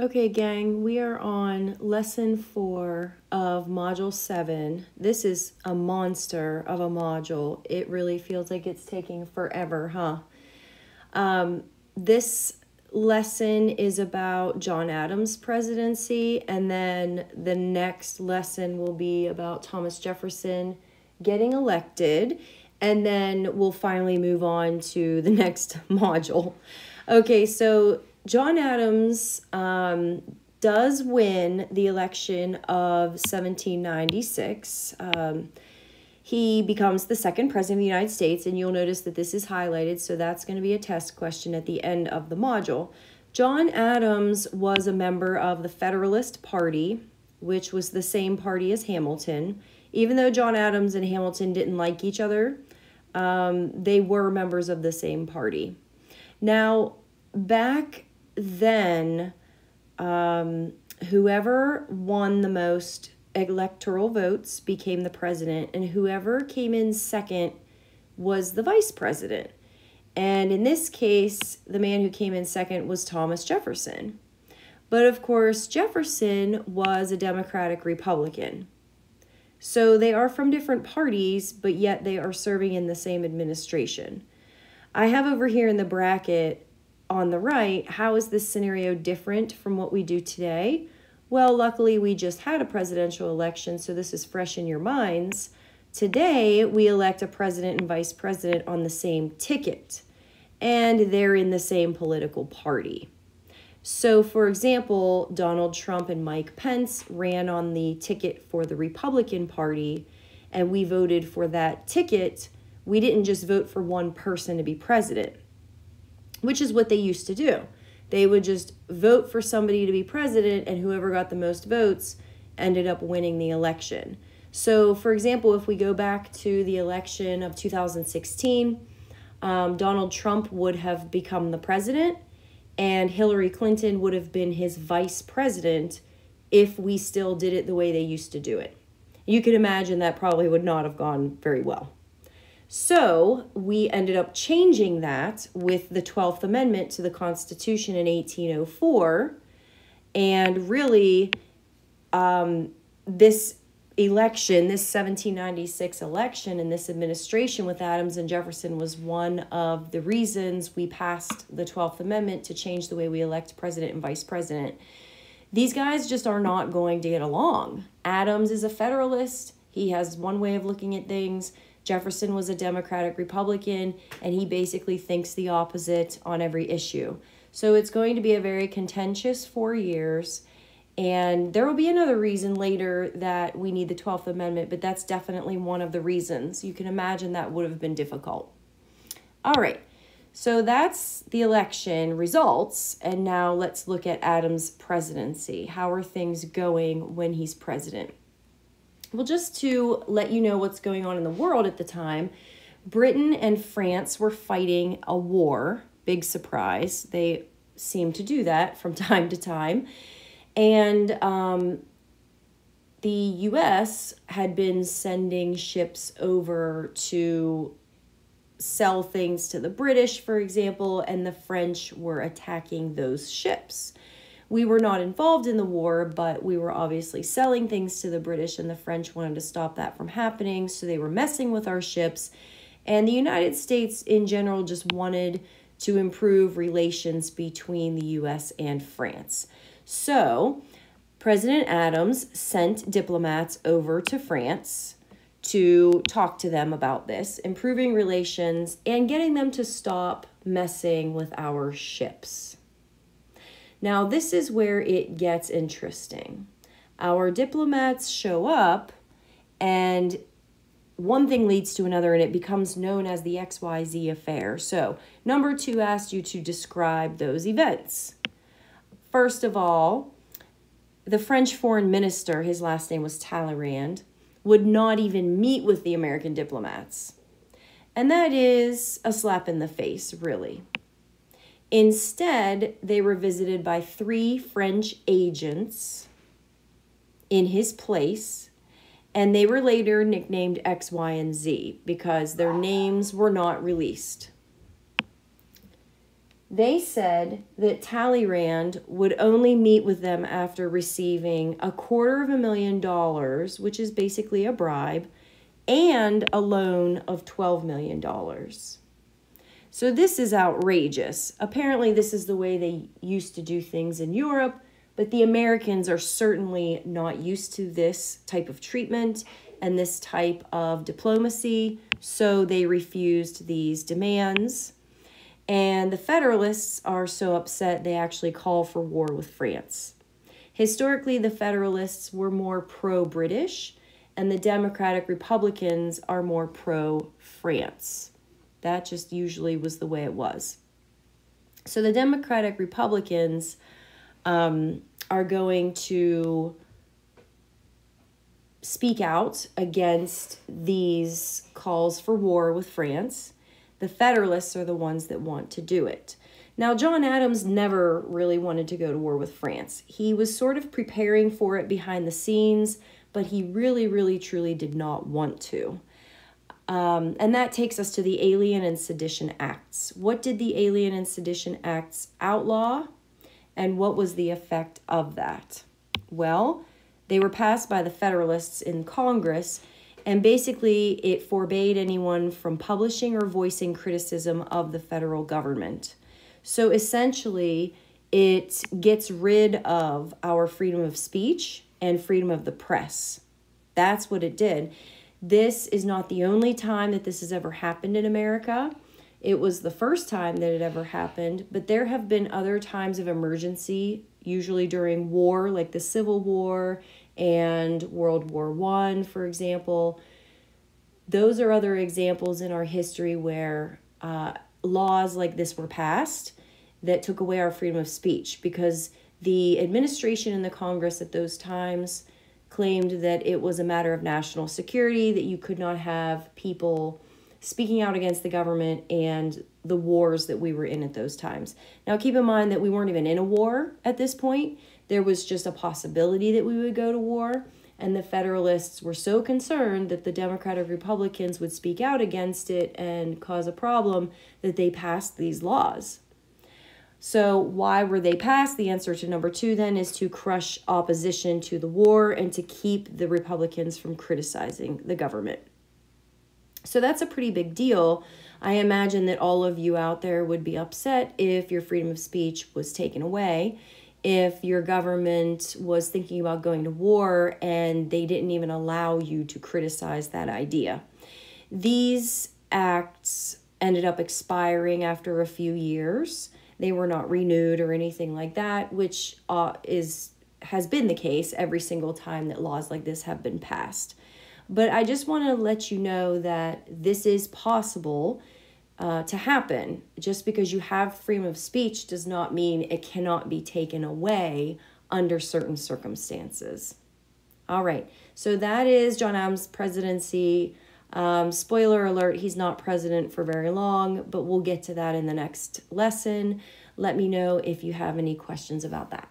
Okay, gang, we are on lesson 4 of module 7. This is a monster of a module. It really feels like it's taking forever, huh? This lesson is about John Adams' presidency, and then the next lesson will be about Thomas Jefferson getting elected, and then we'll finally move on to the next module. Okay, so John Adams does win the election of 1796. He becomes the second president of the United States, and you'll notice that this is highlighted, so that's going to be a test question at the end of the module. John Adams was a member of the Federalist Party, which was the same party as Hamilton. Even though John Adams and Hamilton didn't like each other, they were members of the same party. Now, back then, whoever won the most electoral votes became the president, and whoever came in second was the vice president. And in this case, the man who came in second was Thomas Jefferson. But of course, Jefferson was a Democratic Republican. So they are from different parties, but yet they are serving in the same administration. I have over here in the bracket on the right, how is this scenario different from what we do today? Well, luckily we just had a presidential election, so this is fresh in your minds. Today, we elect a president and vice president on the same ticket, and they're in the same political party. So, for example, Donald Trump and Mike Pence ran on the ticket for the Republican Party, and we voted for that ticket. We didn't just vote for one person to be president, which is what they used to do. They would just vote for somebody to be president, and whoever got the most votes ended up winning the election. So, for example, if we go back to the election of 2016, Donald Trump would have become the president, and Hillary Clinton would have been his vice president if we still did it the way they used to do it. You can imagine that probably would not have gone very well. So we ended up changing that with the 12th Amendment to the Constitution in 1804. And really, this election, this 1796 election and this administration with Adams and Jefferson was one of the reasons we passed the 12th Amendment to change the way we elect president and vice president. These guys just are not going to get along. Adams is a Federalist. He has one way of looking at things. Jefferson was a Democratic Republican, and he basically thinks the opposite on every issue. So it's going to be a very contentious 4 years, and there will be another reason later that we need the 12th Amendment, but that's definitely one of the reasons. You can imagine that would have been difficult. All right, so that's the election results, and now let's look at Adams' presidency. How are things going when he's president? Well, just to let you know what's going on in the world at the time, Britain and France were fighting a war. Big surprise. They seem to do that from time to time. And the U.S. had been sending ships over to sell things to the British, for example, and the French were attacking those ships. We were not involved in the war, but we were obviously selling things to the British, and the French wanted to stop that from happening, so they were messing with our ships. And the United States in general just wanted to improve relations between the U.S. and France. So President Adams sent diplomats over to France to talk to them about this, improving relations and getting them to stop messing with our ships. Now, this is where it gets interesting. Our diplomats show up, and one thing leads to another, and it becomes known as the XYZ affair. So, number 2 asked you to describe those events. First of all, the French foreign minister, his last name was Talleyrand, would not even meet with the American diplomats. And that is a slap in the face, really. Instead, they were visited by 3 French agents in his place, and they were later nicknamed X, Y, and Z because their names were not released. They said that Talleyrand would only meet with them after receiving $250,000, which is basically a bribe, and a loan of $12 million. So this is outrageous. Apparently, this is the way they used to do things in Europe, but the Americans are certainly not used to this type of treatment and this type of diplomacy, so they refused these demands. And the Federalists are so upset they actually call for war with France. Historically, the Federalists were more pro-British, and the Democratic Republicans are more pro-France. That just usually was the way it was. So the Democratic Republicans are going to speak out against these calls for war with France. The Federalists are the ones that want to do it. Now, John Adams never really wanted to go to war with France. He was sort of preparing for it behind the scenes, but he really, really, truly did not want to. And that takes us to the Alien and Sedition Acts. What did the Alien and Sedition Acts outlaw, and what was the effect of that? Well, they were passed by the Federalists in Congress, and basically it forbade anyone from publishing or voicing criticism of the federal government. So essentially, it gets rid of our freedom of speech and freedom of the press. That's what it did. This is not the only time that this has ever happened in America. It was the first time that it ever happened, but there have been other times of emergency, usually during war, like the Civil War and World War I, for example. Those are other examples in our history where laws like this were passed that took away our freedom of speech, because the administration and the Congress at those times claimed that it was a matter of national security, that you could not have people speaking out against the government and the wars that we were in at those times. Now, keep in mind that we weren't even in a war at this point. There was just a possibility that we would go to war, and the Federalists were so concerned that the Democratic Republicans would speak out against it and cause a problem that they passed these laws. So why were they passed? The answer to number 2 then is to crush opposition to the war and to keep the Republicans from criticizing the government. So that's a pretty big deal. I imagine that all of you out there would be upset if your freedom of speech was taken away, if your government was thinking about going to war and they didn't even allow you to criticize that idea. These acts ended up expiring after a few years. They were not renewed or anything like that, which has been the case every single time that laws like this have been passed. But I just want to let you know that this is possible to happen. Just because you have freedom of speech does not mean it cannot be taken away under certain circumstances. All right, so that is John Adams' presidency. Spoiler alert, he's not president for very long, but we'll get to that in the next lesson. Let me know if you have any questions about that.